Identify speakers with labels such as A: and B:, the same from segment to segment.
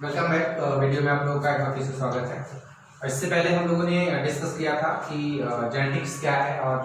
A: Welcome back. Video में आप लोगों का एक बार फिर से स्वागत है। इससे पहले हम लोगों ने डिस्कस किया था कि जेनेटिक्स क्या है और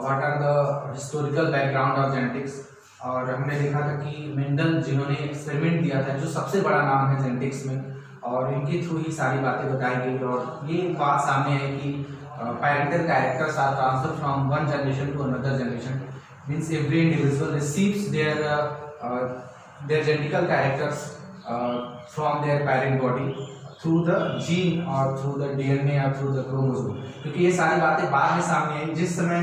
A: what are the historical background of genetics. और हमने देखा था कि मेंडल जिन्होंने एक्सपेरिमेंट दिया था, जो सबसे बड़ा नाम है जेनेटिक्स में, और इनके थ्रू ही सारी बातें बताई गई। और ये बात सामने है कि parental characters are transfer from one generation to another generation, means every individual receives their genetical characters from their parent body through the gene or through the DNA or through the chromosome। क्योंकि ये सारी बातें बाद में सामने आई। जिस समय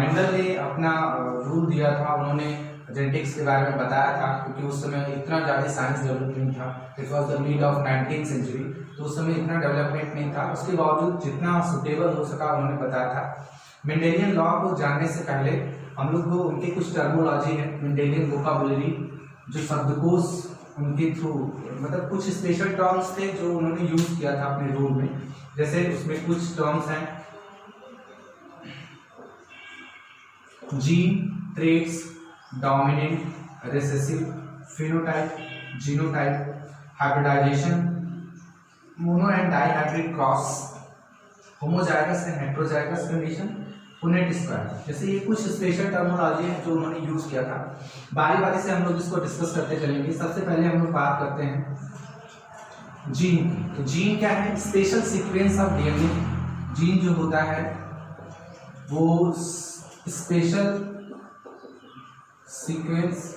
A: Mendel ने अपना रूल दिया था, उन्होंने जेनेटिक्स के बारे में बताया था, क्योंकि उस समय इतना ज़्यादा साइंस डेवलप नहीं था। It was the mid of 19th century, तो उस समय इतना डेवलपमेंट नहीं था। उसके बावजूद जितना सुटेबल हो सका उन्होंने बताया था। मेंडेलियन लॉ को जानने से पहले हम लोग को उनके कुछ टर्मोलॉजी है, मेंडेलियन वोकाबुलरी, जो शब्दकोश उनके थ्रू, मतलब कुछ स्पेशल टर्म्स थे जो उन्होंने यूज किया था अपने रूल में। जैसे उसमें कुछ टर्म्स हैं gene, traits, dominant, recessive, phenotype, genotype, hybridization, mono and dihybrid cross, homozygous and heterozygous condition, Punnett square. जैसे ये कुछ स्पेशल टर्मिनोलॉजी है जो उन्होंने यूज किया था। बारी बारी से हम लोग इसको डिस्कस करते चलेंगे। सबसे पहले हम लोग बात करते हैं जीन की। तो जीन क्या है? Special sequence of DNA. Gene जो होता है वो स्पेशल सीक्वेंस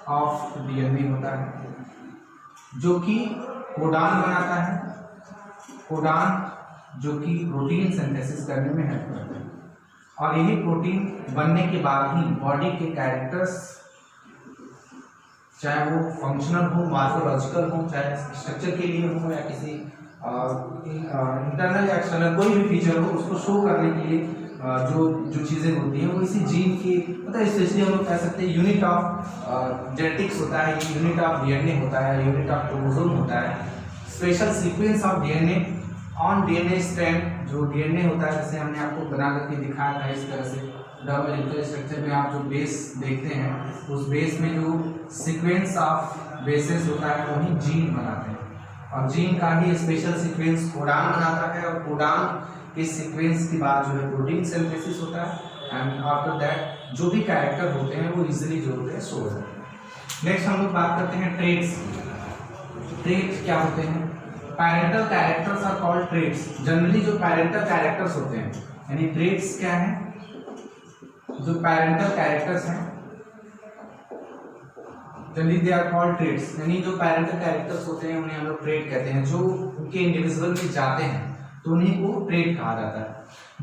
A: ऑफ डीएनए होता है जो कि कोडान बनाता है। कोडान जो कि प्रोटीन सिंथेसिस करने में हेल्प करते हैं, और यही प्रोटीन बनने के बाद ही बॉडी के कैरेक्टर्स, चाहे वो फंक्शनल हो, मॉर्फोलॉजिकल हो, चाहे स्ट्रक्चर के लिए हो या किसी इंटरनल या एक्सटर्नल कोई भी फीचर हो, उसको शो करने के लिए जो चीज़ें होती हैं वो इसी जीन की, मतलब स्पेशली हम लोग कह सकते हैं यूनिट ऑफ जेनेटिक्स होता है, यूनिट ऑफ डीएनए होता है, यूनिट ऑफ क्रोमोसोम होता है। Special sequence of DNA on DNA strand. जो डीएनए होता है, जैसे हमने आपको बना करके दिखाया था इस तरह से, डबल हेलिकल स्ट्रक्चर में आप जो बेस देखते हैं, उस बेस में जो सीक्वेंस ऑफ बेसेस होता है वही जीन बनाते हैं। और जीन का ही स्पेशल सीक्वेंस कोडान बनाता है, और कोडान के सीक्वेंस के बाद जो है प्रोटीन सिंथेसिस होता है। एंड आफ्टर दैट जो भी कैरेक्टर होते हैं वो इजिली जो होते हैं शो होते हैं। नेक्स्ट हम लोग बात करते हैं ट्रेट्स। ट्रेट्स क्या होते हैं? Parental characters are called traits. Generally जो पैरेंटल कैरेक्टर्स होते हैं, यानी ट्रेट्स क्या है? जो पैरेंटल कैरेक्टर्स हैं generally they are called traits, यानी जो पैरेंटल कैरेक्टर्स होते हैं उन्हें हम लोग ट्रेट कहते हैं। जो उनके इंडिविजुअल में जाते हैं तो उन्हीं को ट्रेट कहा जाता है।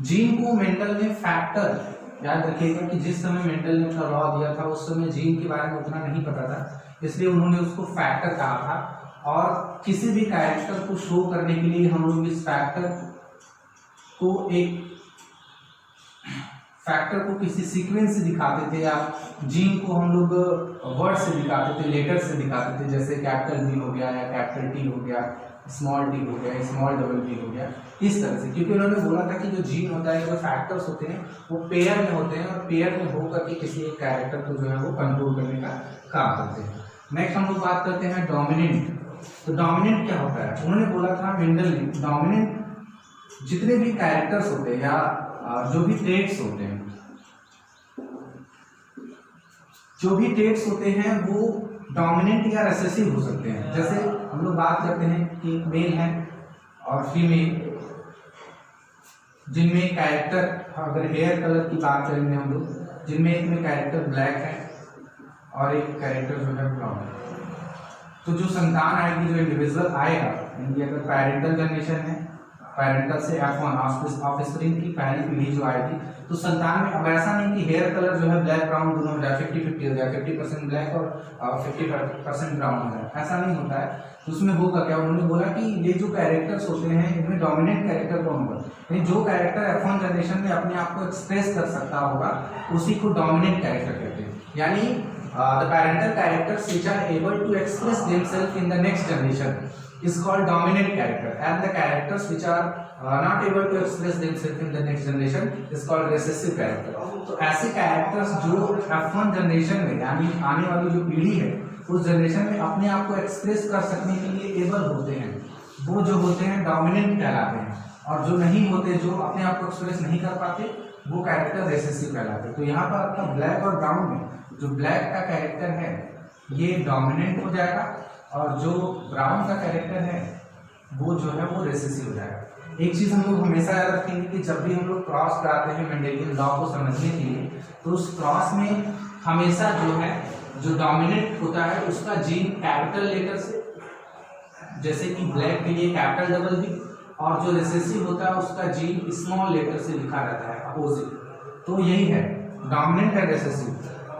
A: जीन को मेंडल ने फैक्टर, याद रखिएगा कि जिस समय मेंडल ने अपना लॉ दिया था उस समय जीन के बारे में उतना नहीं पता था, इसलिए उन्होंने उसको फैक्टर कहा था। और किसी भी कैरेक्टर को शो करने के लिए हम लोग इस फैक्टर को किसी सीक्वेंस से दिखाते थे, या जीन को हम लोग वर्ड से दिखाते थे, लेटर से दिखाते थे, जैसे कैपिटल बी हो गया या कैपिटल टी हो गया, स्मॉल टी हो गया, स्मॉल डबल टी हो गया, इस तरह से। क्योंकि उन्होंने बोला था कि जो जीन होता है, जो फैक्टर्स होते हैं वो पेयर में होते हैं, और पेयर में होकर के किसी एक कैरेक्टर को जो है वो कंट्रोल करने का काम करते हैं। नेक्स्ट हम लोग बात करते हैं डोमिनेंट। तो डोमिनेंट क्या होता है? उन्होंने बोला था मेंडल ने, डोमिनेंट जितने भी कैरेक्टर्स होते हैं या जो भी ट्रेट्स होते हैं, वो डोमिनेंट या रिसेसिव हो सकते हैं। जैसे हम लोग बात करते हैं कि मेल है और फीमेल, जिनमें कैरेक्टर, अगर हेयर कलर की बात करेंगे हम लोग, जिनमें एक में कैरेक्टर ब्लैक है और एक कैरेक्टर जो है ब्राउन है, तो जो संतान आएगी, जो इंडिविजुअल आएगा, यानी अगर पैरेंटल जनरेशन है, पैरेंटल से F1 ऑफस्प्रिंग की पहली पीढ़ी जो आएगी, तो संतान में अब ऐसा नहीं कि हेयर कलर जो है ब्लैक ब्राउन दोनों हो जाए, 50-50 हो जाए, 50% ब्लैक और 50% ब्राउन हो जाए, ऐसा नहीं होता है। तो उसमें होगा क्या? उन्होंने बोला कि ये जो कैरेक्टर्स होते हैं इनमें डोमिनेंट कैरेक्टर कौन होगा, यानी जो कैरेक्टर F1 जनरेशन में अपने आप को एक्सप्रेस कर सकता होगा उसी को डोमिनेंट कैरेक्टर कहते हैं। यानी the parental characters which are able to express themselves in the next generation is called dominant character, and the characters which are not able to express themselves in the next generation is called recessive character। तो ऐसे characters जो F1 generation में, यानी आने वाली जो पीढ़ी है उस जनरेशन में अपने आप को एक्सप्रेस कर सकने के लिए एबल होते हैं, वो जो होते हैं डोमिनेंट कहलाते हैं, और जो नहीं होते, जो अपने आप को एक्सप्रेस नहीं कर पाते, वो कैरेक्टर रिसेसिव कहलाते हैं। तो यहाँ पर आपका ब्लैक और ब्राउन में जो ब्लैक का कैरेक्टर है ये डोमिनेंट हो जाएगा, और जो ब्राउन का कैरेक्टर है वो जो है वो रिसेसिव हो जाएगा। एक चीज़ हम लोग हमेशा याद रखेंगे कि जब भी हम लोग क्रॉस कराते हैं मेंडेलियन लॉ को समझने के लिए, तो उस क्रॉस में हमेशा जो है जो डोमिनेंट होता है उसका जीन कैपिटल लेटर से, जैसे कि ब्लैक के लिए कैपिटल डबल बी, और जो रिसेसिव होता है उसका जीन स्मॉल लेटर से लिखा रहता है अपोजिट। तो यही है डोमिनेंट एंड रिसेसिव।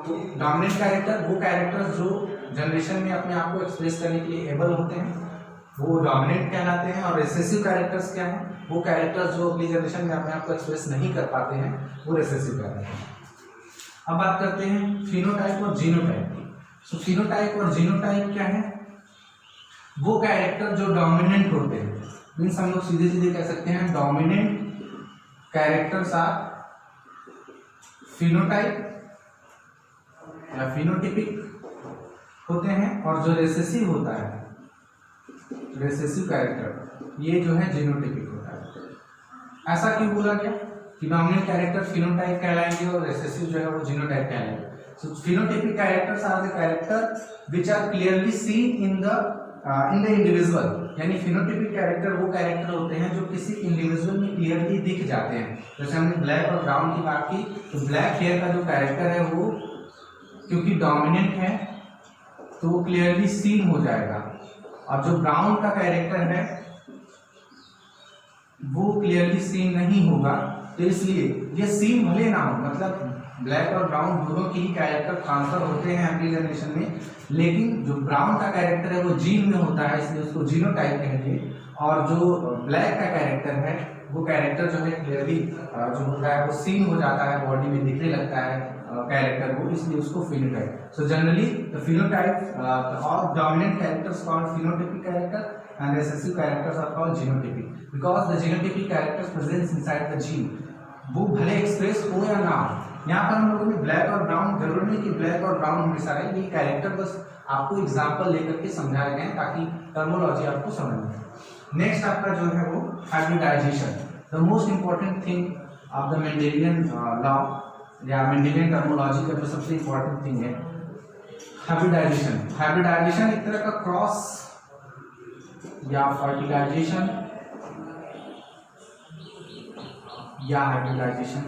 A: तो डोमिनेंट कैरेक्टर वो कैरेक्टर्स जो जनरेशन में अपने आप को एक्सप्रेस करने के लिए एबल होते हैं वो डोमिनेंट कहलाते हैं, और रिसेसिव कैरेक्टर्स क्या हैं, वो कैरेक्टर्स जो अपनी जनरेशन में अपने आप को एक्सप्रेस नहीं कर पाते हैं वो रिसेसिव कहलाते हैं। अब बात करते हैं फिनोटाइप और जीनोटाइप की। सो फिनोटाइप और जीनोटाइप क्या है, वो कैरेक्टर जो डोमिनेंट होते हैं, मीन्स हम लोग सीधे सीधे कह सकते हैं डोमिनेंट कैरेक्टर्स आर फिनोटाइप या फिनोटिपिक होते हैं, और जो रिसेसिव होता है, रिसेसिव कैरेक्टर, ये जो है जीनोटिपिक होता है। ऐसा क्यों बोला गया कि डोमिनेंट कैरेक्टर फिनोटाइप कहलाएंगे और रिसेसिव जो है वो जीनोटाइप कहलाएंगे। So phenotypic characters are the character which are clearly seen in the individual, यानी फिनोटिपिक कैरेक्टर वो कैरेक्टर होते हैं जो किसी इंडिविजुअल में क्लियरली दिख जाते हैं। जैसे हमने ब्लैक और ब्राउन की बात की, तो ब्लैक हेयर का जो कैरेक्टर है वो क्योंकि डोमिनेंट है तो वो क्लियरली सीन हो जाएगा, और जो ब्राउन का कैरेक्टर है वो क्लियरली सीन नहीं होगा। तो इसलिए ये सीन भले ना हो, मतलब ब्लैक और ब्राउन दोनों की ही कैरेक्टर ट्रांसफर होते हैं अगली जनरेशन में, लेकिन जो ब्राउन का कैरेक्टर है वो जीन में होता है, इसलिए उसको जीनोटाइप कहेंगे, और जो ब्लैक का कैरेक्टर है वो कैरेक्टर जो है क्लियरली जो होता है वो सीन हो जाता है, बॉडी में दिखने लगता है कैरेक्टर वो, इसलिए उसको phenotype. So generally the phenotype और dominant characters called phenotypic character and recessive characters are called genotypic, because the genotypic characters presence inside the gene, वो भले एक्सप्रेस हो या ना हो। यहाँ पर हम लोगों ने ब्लैक और ब्राउन, जरूरी नहीं कि ब्लैक और ब्राउन हमेशा रहे, ये कैरेक्टर बस आपको एग्जाम्पल लेकर के समझाए गए हैं ताकि टर्मोलॉजी आपको समझ में आए। नेक्स्ट आपका जो है वो hybridization, the most important thing of the Mendelian law या मेंडेलियन टर्मोलॉजी का जो सबसे इंपॉर्टेंट थिंग है हाइब्रिडाइजेशन। हाइब्रिडाइजेशन एक तरह का क्रॉस या फर्टिलाइजेशन या हाइब्रिडाइजेशन,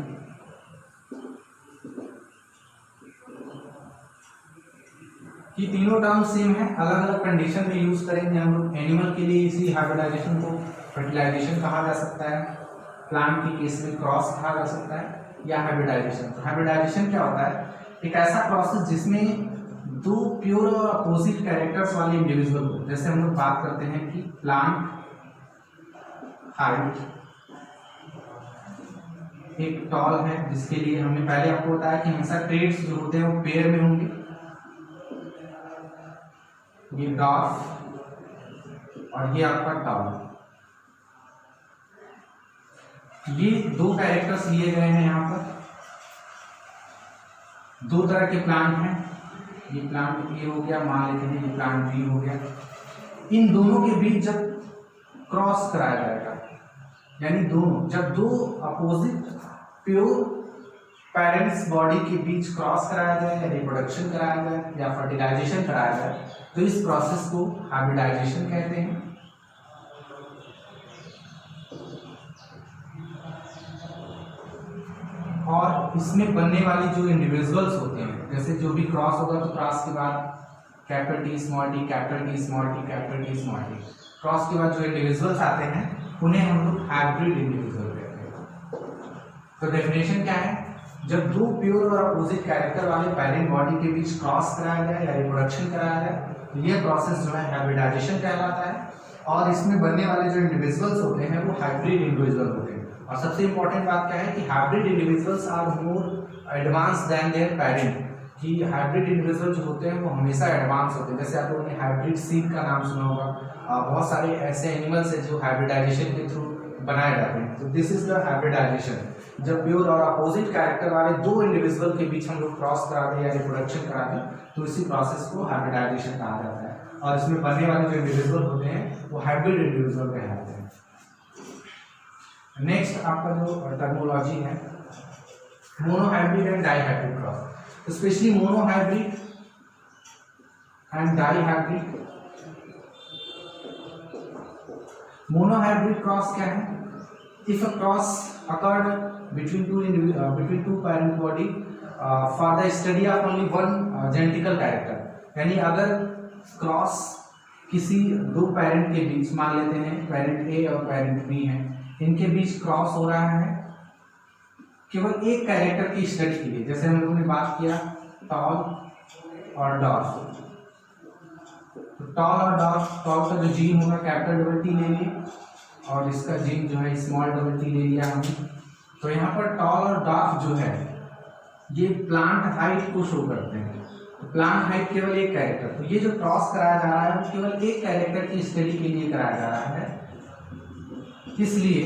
A: ये तीनों टर्म सेम है, अलग अलग कंडीशन में यूज करेंगे हम लोग। एनिमल के लिए इसी हाइब्रिडाइजेशन को फर्टिलाइजेशन कहा जा सकता है, प्लांट के केस में क्रॉस कहा जा सकता है, या हाइब्रिडाइजेशन। तो हाइब्रिडाइजेशन क्या होता है, एक ऐसा प्रोसेस जिसमें दो प्योर और अपोजिट कैरेक्टर्स वाले इंडिविजुअल को, जैसे हम लोग बात करते हैं कि प्लांट हाइट एक टॉल है, जिसके लिए हमने पहले आपको बताया कि हमेशा ट्रेड्स जो होते हैं वो पेयर में होंगे, ये डॉर्फ और ये आपका टॉल। ये दो कैरेक्टर्स लिए गए हैं यहाँ पर, दो तरह के प्लांट हैं, ये प्लांट ए हो गया, मान लेते हैं ये प्लांट बी हो गया। इन दोनों के बीच जब क्रॉस कराया जाएगा, यानी दोनों जब दो अपोजिट प्योर पेरेंट्स बॉडी के बीच क्रॉस कराया जाए या रिप्रोडक्शन कराया जाए या फर्टिलाइजेशन कराया जाए, तो इस प्रोसेस को हाइब्रिडाइजेशन कहते हैं। और इसमें बनने वाली जो इंडिविजुअल्स होते हैं, जैसे जो भी क्रॉस होगा तो क्रॉस के बाद capital T small T, capital T small T, capital T small T, cross के बाद जो इंडिविजुअल्स आते हैं उन्हें हम लोग हाइब्रिड इंडिविजुअल कहते हैं। तो डेफिनेशन क्या है, जब दो प्योर और अपोजिट कैरेक्टर वाले पेरेंट बॉडी के बीच क्रॉस कराया जाए या रिप्रोडक्शन कराया जाए, तो ये प्रोसेस जो है हाइब्रिडाइजेशन कहलाता है। और इसमें बनने वाले जो इंडिविजुअल्स होते हैं वो हाइब्रिड इंडिविजुअल होते हैं। और सबसे इंपॉर्टेंट बात क्या है कि hybrid individuals are more advance than their parent, कि हाइब्रिड इंडिविजुअल जो होते हैं वो हमेशा एडवांस होते हैं। जैसे आप लोगों ने हाइब्रिड सीड का नाम सुना होगा, बहुत सारे ऐसे एनिमल्स हैं जो हाइब्रिडाइजेशन के थ्रू बनाए जाते हैं। तो दिस इज द हाइब्रिडाइजेशन। जब प्योर और अपोजिट कैरेक्टर वाले दो इंडिविजुअल के बीच हम लोग क्रॉस करा दें या रिप्रोडक्शन करा दें तो इसी प्रोसेस को हाइब्रिडाइजेशन कहा जाता है, और इसमें बनने वाले जो इंडिविजुअल होते हैं वो हाइब्रिड इंडिविजुअल कहलाते हैं। नेक्स्ट आपका जो टर्मिनोलॉजी है monohybrid and dihybrid cross, specially monohybrid and dihybrid. Monohybrid cross क्या है? If a cross occurred between two parent body for the study of only one genetical character, यानी अगर क्रॉस किसी दो पेरेंट के बीच, मान लेते हैं पेरेंट ए और पेरेंट बी हैं, इनके बीच क्रॉस हो रहा है केवल एक कैरेक्टर की स्टडी के लिए, जैसे हम लोगों ने बात किया टॉल और डॉर्फ। टॉल और डॉर्फ, टॉल का जो जीन होगा कैपिटल डबल टी ले लिए और इसका जीन जो है स्मॉल डबल टी ले लिया हमने। तो यहाँ पर टॉल और डॉर्फ जो है ये प्लांट हाइट को शो करते हैं। तो प्लांट हाइट केवल एक कैरेक्टर, तो ये जो क्रॉस कराया जा रहा है वो केवल एक कैरेक्टर की स्टडी के लिए कराया जा रहा है, इसलिए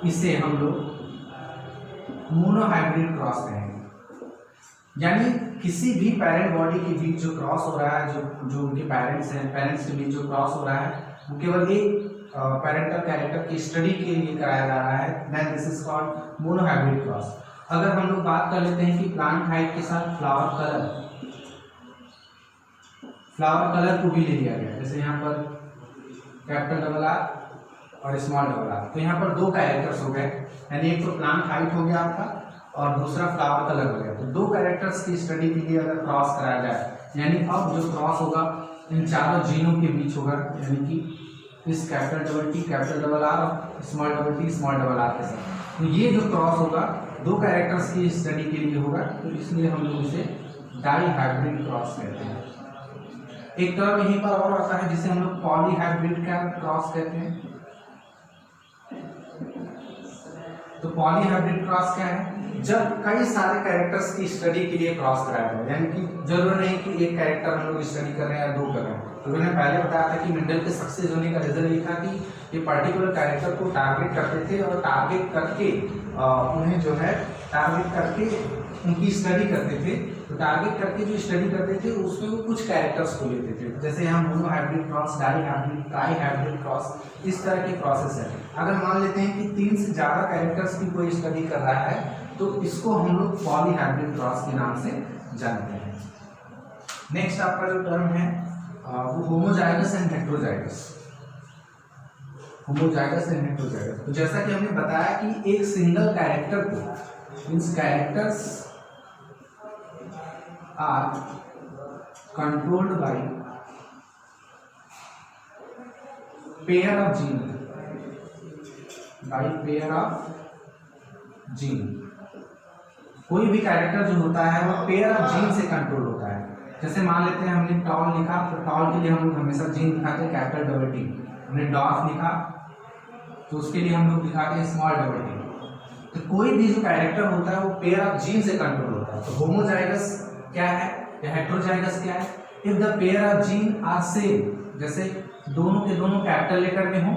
A: इसे हम लोग मोनोहाइब्रिड क्रॉस कहेंगे। यानी किसी भी पेरेंट बॉडी के बीच जो क्रॉस हो रहा है, जो उनके पेरेंट्स हैं, पेरेंट्स के बीच जो क्रॉस हो रहा है वो केवल एक पेरेंटल कैरेक्टर की स्टडी के लिए कराया जा रहा है, then this is called monohybrid cross. अगर हम लोग बात कर लेते हैं कि प्लांट हाइट के साथ फ्लावर कलर को भी ले लिया गया, जैसे यहाँ पर कैपिटल डबल आर और स्मॉल डबल आर, तो यहाँ पर दो कैरेक्टर्स हो गए, यानी एक तो प्लांट हाइट हो गया आपका और दूसरा फ्लावर कलर हो गया। तो दो कैरेक्टर्स की स्टडी के लिए अगर क्रॉस कराया जाए, यानी अब जो क्रॉस होगा इन चारों जीनों के बीच होगा, यानी कि इस capital double T capital double R और small double T small double R के साथ, तो ये जो क्रॉस होगा दो कैरेक्टर्स की स्टडी के लिए होगा, तो इसलिए हम लोग इसे डाइहाइब्रिड क्रॉस कहते हैं। एक टर्म यहीं पर और आता है जिसे हम लोग पॉलीहाइब्रिड का क्रॉस कहते हैं। तो पॉलीहाइब्रिड क्रॉस क्या है? जब कई सारे कैरेक्टर्स की स्टडी के लिए क्रॉस कराया जाए, यानी कि जरूर नहीं कि एक कैरेक्टर हम लोग स्टडी कर रहे हैं या दो कर रहे हैं। तो मैंने पहले बताया था कि मेंडल के सक्सेस होने का रीजन ये था कि ये पर्टिकुलर कैरेक्टर को टारगेट करते थे और टारगेट करके उन्हें जो है टारगेट करके उनकी स्टडी करते थे। तो टारगेट करके जो स्टडी करते थे उसमें वो कुछ कैरेक्टर्स को लेते थे, जैसे यहाँ मोनोहाइब्रिड क्रॉस, डाइहाइब्रिड, ट्राइहाइब्रिड क्रॉस, इस तरह के प्रोसेस है। अगर मान लेते हैं कि 3 से ज़्यादा कैरेक्टर्स की कोई स्टडी कर रहा है तो इसको हम लोग पॉलीहाइब्रिड क्रॉस के नाम से जानते हैं। नेक्स्ट आपका जो टर्म है वो homozygous and heterozygous. Homozygous and heterozygous, तो जैसा कि हमने बताया कि एक सिंगल कैरेक्टर को, means characters are controlled by pair of gene, by pair of gene. कोई भी कैरेक्टर जो होता है वो पेयर ऑफ जीन से कंट्रोल होता है। जैसे मान लेते हैं हमने टॉल लिखा, तो टॉल के लिए हम लोग हमेशा जीन दिखाते हैं कैपिटल डबल टी। हमने डॉर्फ लिखा तो उसके लिए हम लोग दिखाते हैं स्मॉल डबल टी। तो कोई भी जो कैरेक्टर होता है वो पेयर ऑफ जीन से कंट्रोल होता है। तो होमोजाइगस क्या है या हेटेरोजाइगस क्या है? If the pair of gene are same, जैसे दोनों के दोनों कैपिटल लेटर में हो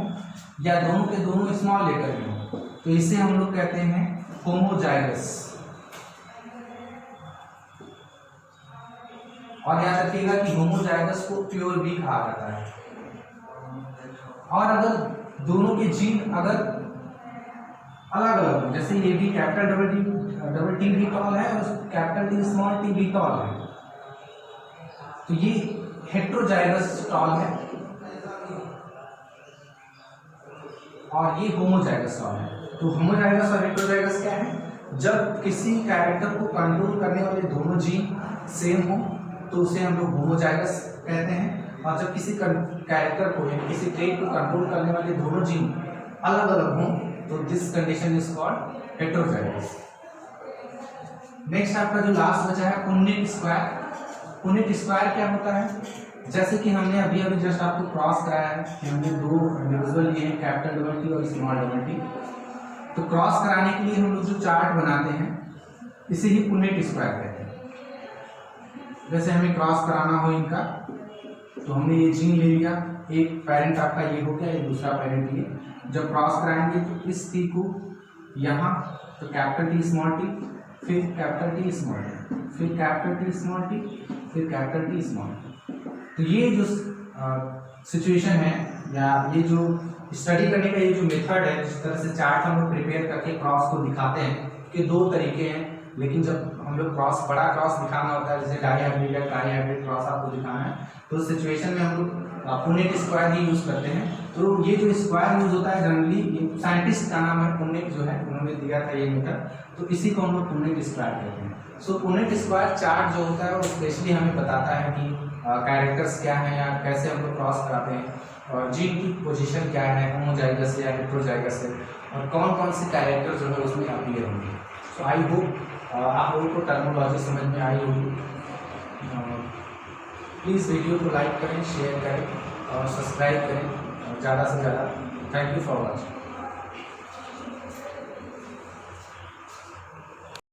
A: या दोनों के दोनों स्मॉल लेटर में हो, तो इसे हम लोग कहते हैं होमोजाइगस। और याद रखिएगा कि होमोजाइगस को प्योर भी कहा जाता है। और अगर दोनों के जीन अगर अलग अलग हो, जैसे ये भी कैपिटल डबल टी भी टॉल है और कैपिटल टी स्मॉल टी भी टॉल है, तो ये हेटेरोजाइगस टॉल है और ये होमोजाइगस टॉल है। तो होमोजाइगस और हेटेरोजाइगस क्या है? जब किसी कैरेक्टर को कंट्रोल करने वाले दोनों जीन सेम हो तो उसे हम लोग होमोजाइगस कहते हैं, और जब किसी कैरेक्टर को यानी किसी ट्रेट को कंट्रोल करने वाले दोनों जीन अलग अलग हों तो this condition is called heterozygous. Next आपका जो लास्ट बचा है पुन्नेट स्क्वायर। पुन्नेट स्क्वायर क्या होता है? जैसे कि हमने अभी जस्ट आपको क्रॉस कराया है कि हमने दो इंडिविजुअल लिए हैं कैपिटल डबल टी और स्मॉल डबल टी। तो क्रॉस कराने के लिए हम लोग जो चार्ट बनाते हैं इसे ही पुन्नेट स्क्वायर कहते हैं। जैसे हमें क्रॉस कराना हो इनका, तो हमने ये जीन ले लिया, एक पेरेंट आपका ये हो गया, एक दूसरा पेरेंट ये। जब क्रॉस कराएंगे तो इस टी को यहाँ तो कैपिटल टी स्मॉल टी, फिर कैपिटल टी स्मॉल टी, फिर कैपिटल टी स्मॉल टी, फिर कैपिटल टी स्मॉल टी। तो ये जो सिचुएशन है या ये जो स्टडी करने का ये जो मेथड है, जिस तरह से चार्ट हम लोग प्रिपेयर करके क्रॉस को दिखाते हैं, कि दो तरीके हैं। लेकिन जब हम लोग क्रॉस, बड़ा क्रॉस दिखाना होता है, जैसे डाई हाइब्रिड या ट्राई हाइब्रिड क्रॉस आपको दिखाना है, तो उस सिचुएशन में हम लोग पुनेट स्क्वायर ही यूज करते हैं। तो ये जो स्क्वायर यूज होता है जनरली, ये साइंटिस्ट का नाम है पुनेट, जो है उन्होंने दिया था ये मेथड, तो इसी को हम लोग पुनेट स्क्वायर कहते हैं। सो पुनेट स्क्वायर चार्ट जो होता है वो स्पेशली हमें बताता है कि कैरेक्टर्स क्या हैं या कैसे हम लोग क्रॉस कराते हैं, और जीन की पोजीशन क्या है होमोजाइगस या हेटेरोजाइगस से, और कौन कौन से कैरेक्टर जो है उसमें अपीयर होंगे। सो आई होप आप लोगों को टर्मोलॉजी समझ में आई होगी। प्लीज़ वीडियो को लाइक करें, शेयर करें और सब्सक्राइब करें ज़्यादा से ज़्यादा। Thank you for watching.